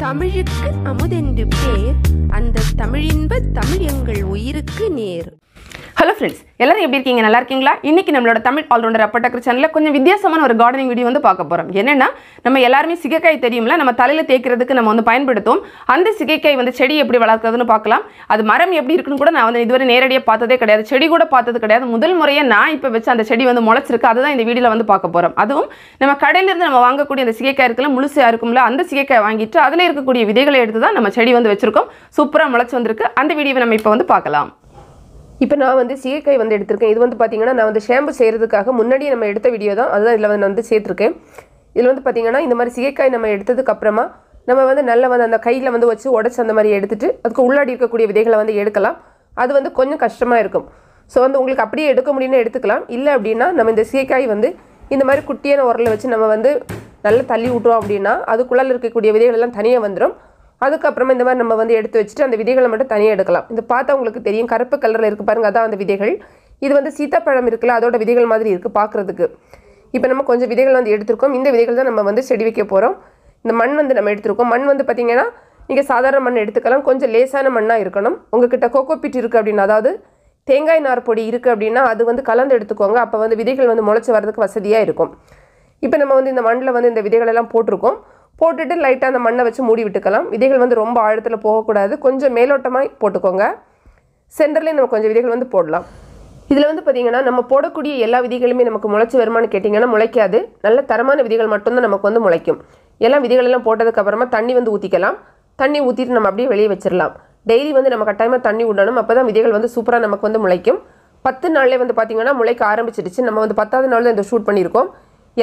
தமிழுக்கு அமுதென்று பேர், அந்த தமிழின்ப தமிழ் எங்கள் உயிருக்கு நேர். ஹலோ ஃப்ரெண்ட்ஸ், எல்லாரும் எப்படி இருக்கீங்க? நல்லா இருக்கீங்களா? இன்னைக்கு நம்மளோட தமிழ் ஆல்ரவுண்டர் அப்பட்டக்கர் சேனலில் கொஞ்சம் வித்தியாசமான ஒரு கார்டனிங் வீடியோ வந்து பார்க்க போகிறோம். என்னென்னா, நம்ம எல்லாருமே சிகைக்காய் தெரியும்ல, நம்ம தலையில் தேய்க்கிறதுக்கு நம்ம வந்து பயன்படுத்தும். அந்த சிகைக்காய் வந்து செடி எப்படி வளர்க்குறதுன்னு பார்க்கலாம். அது மரம் எப்படி இருக்குன்னு கூட நான் வந்து இதுவரை நேரடியாக பார்த்ததே கிடையாது, செடி கூட பார்த்தது கிடையாது. முதல் முறையாக நான் இப்போ வச்சு அந்த செடி வந்து முளைச்சிருக்கு. அதுதான் இந்த வீடியோவில் வந்து பார்க்க போகிறோம். அதுவும் நம்ம கடையிலேருந்து நம்ம வாங்கக்கூடிய அந்த சிகைக்காய் இருக்குல்ல, முழுசாக இருக்கும்ல, அந்த சிகைக்காய் வாங்கிட்டு அதில் இருக்கக்கூடிய விதைகளை எடுத்து தான் நம்ம செடி வந்து வச்சுருக்கோம். சூப்பராக முளைச்சி வந்திருக்கு. அந்த வீடியோவை நம்ம இப்போ வந்து பார்க்கலாம். இப்போ நான் வந்து சீயக்காய் வந்து எடுத்திருக்கேன். இது வந்து பார்த்திங்கன்னா நான் வந்து ஷாம்பு செய்கிறதுக்காக முன்னாடி நம்ம எடுத்த வீடியோ தான், அதுதான் இதில் வந்து சேர்த்துருக்கேன். இதில் வந்து பார்த்திங்கன்னா இந்த மாதிரி சீயக்காய் நம்ம எடுத்ததுக்கப்புறமா நம்ம வந்து நல்லா வந்து அந்த கையில் வந்து வச்சு உடச்சி அந்த மாதிரி எடுத்துகிட்டு அதுக்கு உள்ளாடி இருக்கக்கூடிய விதைகளை வந்து எடுக்கலாம். அது வந்து கொஞ்சம் கஷ்டமாக இருக்கும். ஸோ வந்து உங்களுக்கு அப்படியே எடுக்க முடியும்னு எடுத்துக்கலாம். இல்லை அப்படின்னா நம்ம இந்த சீயக்காய் வந்து இந்த மாதிரி குட்டியான உரலை வச்சு நம்ம வந்து நல்லா தள்ளி விட்டோம் அப்படின்னா அதுக்குள்ளே இருக்கக்கூடிய விதைகள் எல்லாம் தனியாக வந்துடும். அதுக்கப்புறமா இந்த மாதிரி நம்ம வந்து எடுத்து வச்சுட்டு அந்த விதைகளை மட்டும் தனியாக எடுக்கலாம். இந்த பார்த்தா உங்களுக்கு தெரியும், கருப்பு கலரில் இருக்குது பாருங்கள், அதான் அந்த விதைகள். இது வந்து சீத்தாப்பழம் இருக்குல்ல, அதோட விதைகள் மாதிரி இருக்குது பார்க்குறதுக்கு. இப்போ நம்ம கொஞ்சம் விதைகள் வந்து எடுத்துருக்கோம். இந்த விதைகள் தான் நம்ம வந்து செடி வைக்க போகிறோம். இந்த மண் வந்து நம்ம எடுத்துருக்கோம். மண் வந்து பார்த்திங்கன்னா நீங்கள் சாதாரண மண் எடுத்துக்கலாம், கொஞ்சம் லேசான மண்ணாக இருக்கணும். உங்கள்கிட்ட கோகோபிட் இருக்குது அப்படின்னா, அதாவது தேங்காய் நார் பொடி இருக்குது அப்படின்னா அது வந்து கலந்து எடுத்துக்கோங்க. அப்போ வந்து விதைகள் வந்து முளைச்சி வரதுக்கு வசதியாக இருக்கும். இப்போ நம்ம வந்து இந்த மண்ணில் வந்து இந்த விதைகளெல்லாம் போட்டிருக்கோம். போட்டுட்டு லைட்டாக அந்த மண்ணை வச்சு மூடி விட்டுக்கலாம். விதைகள் வந்து ரொம்ப ஆழத்தில் போகக்கூடாது, கொஞ்சம் மேலோட்டமாக போட்டுக்கோங்க. சென்டர்லேயே நம்ம கொஞ்சம் விதைகள் வந்து போடலாம். இதில் வந்து பார்த்திங்கன்னா நம்ம போடக்கூடிய எல்லா விதைகளுமே நமக்கு முளைச்சி வருமானு கேட்டிங்கன்னா முளைக்காது. நல்ல தரமான விதைகள் மட்டும்தான் நமக்கு வந்து முளைக்கும். எல்லா விதைகளெல்லாம் போட்டதுக்கப்புறமா தண்ணி வந்து ஊற்றிக்கலாம். தண்ணி ஊற்றிட்டு நம்ம அப்படியே வெளியே வச்சிடலாம். டெய்லி வந்து நம்ம கட்டாயமாக தண்ணி விடணும். அப்போ தான் விதைகள் வந்து சூப்பராக நமக்கு வந்து முளைக்கும். 10 நாள்லேயே வந்து பார்த்திங்கன்னா முளைக்க ஆரம்பிச்சிடுச்சு. நம்ம வந்து 10வது நாள் தான் இந்த ஷூட் பண்ணியிருக்கோம்.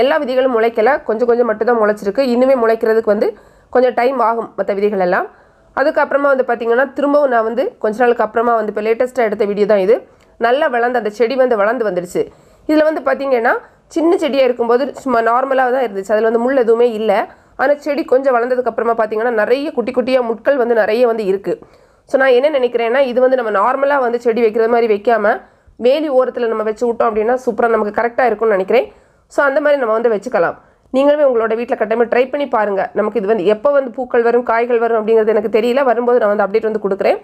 எல்லா விதைகளும் முளைக்கலை, கொஞ்சம் கொஞ்சம் மட்டும் தான் முளைச்சிருக்கு. இன்னுமே முளைக்கிறதுக்கு வந்து கொஞ்சம் டைம் ஆகும் மற்ற விதைகள் எல்லாம். அதுக்கப்புறமா வந்து பார்த்திங்கன்னா திரும்பவும் நான் வந்து கொஞ்ச நாளுக்கு அப்புறமா வந்து இப்போ லேட்டஸ்ட்டாக எடுத்த வீடியோ தான் இது. நல்லா வளர்ந்து அந்த செடி வந்து வளர்ந்து வந்துடுச்சு. இதில் வந்து பார்த்திங்கன்னா சின்ன செடியாக இருக்கும்போது சும்மா நார்மலாக தான் இருந்துச்சு, அதில் வந்து முள் எதுவுமே இல்லை. ஆனால் செடி கொஞ்சம் வளர்ந்ததுக்கப்புறமா பார்த்திங்கன்னா நிறைய குட்டி குட்டியாக முட்கள் வந்து நிறைய வந்து இருக்குது. ஸோ நான் என்ன நினைக்கிறேன்னா, இது வந்து நம்ம நார்மலாக வந்து செடி வைக்கிறது மாதிரி வைக்காமல் வேலி ஓரத்தில் நம்ம வச்சு விட்டோம் அப்படின்னா சூப்பராக நமக்கு கரெக்டாக இருக்கும்னு நினைக்கிறேன். ஸோ அந்த மாதிரி நம்ம வந்து வச்சுக்கலாம். நீங்களுமே உங்களோட வீட்டில் கட்டாயமாக ட்ரை பண்ணி பாருங்கள். நமக்கு இது வந்து எப்போ வந்து பூக்கள் வரும், காய்கள் வரும் அப்படிங்கிறது எனக்கு தெரியல. வரும்போது நான் வந்து அப்டேட் வந்து கொடுக்குறேன்.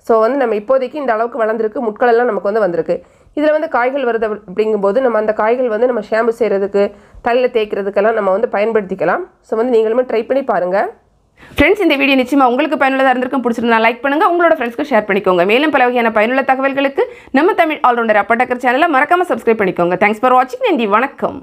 ஸோ வந்து நம்ம இப்போதைக்கு இந்த அளவுக்கு வளர்ந்துருக்கு, முட்கள் எல்லாம் நமக்கு வந்து வந்திருக்கு. இதில் வந்து காய்கள் வருது அப்படிங்கும்போது நம்ம அந்த காய்கள் வந்து நம்ம ஷாம்பு செய்கிறதுக்கு, தலையில் தேய்க்கிறதுக்கெல்லாம் நம்ம வந்து பயன்படுத்திக்கலாம். ஸோ வந்து நீங்களுமே ட்ரை பண்ணி பாருங்கள். ஃப்ரெண்ட்ஸ், இந்த வீடியோ நிச்சயமாக உங்களுக்கு பயனுள்ளதாக இருந்திருக்கும். பிடிச்சிருந்தா லைக் பண்ணுங்கள், உங்களோட ஃப்ரெண்ட்ஸ்க்கு ஷேர் பண்ணிக்கோங்க. மேலும் பல வகையான பயனுள்ள தகவல்களுக்கு நம்ம தமிழ் ஆல்ரவுண்டர் அப்பட்டக்கர் சேனலை மறக்காமல் சப்ஸ்கிரைப் பண்ணிக்கோங்க. தேங்க்ஸ் ஃபார் வாட்சிங். நன்றி, வணக்கம்.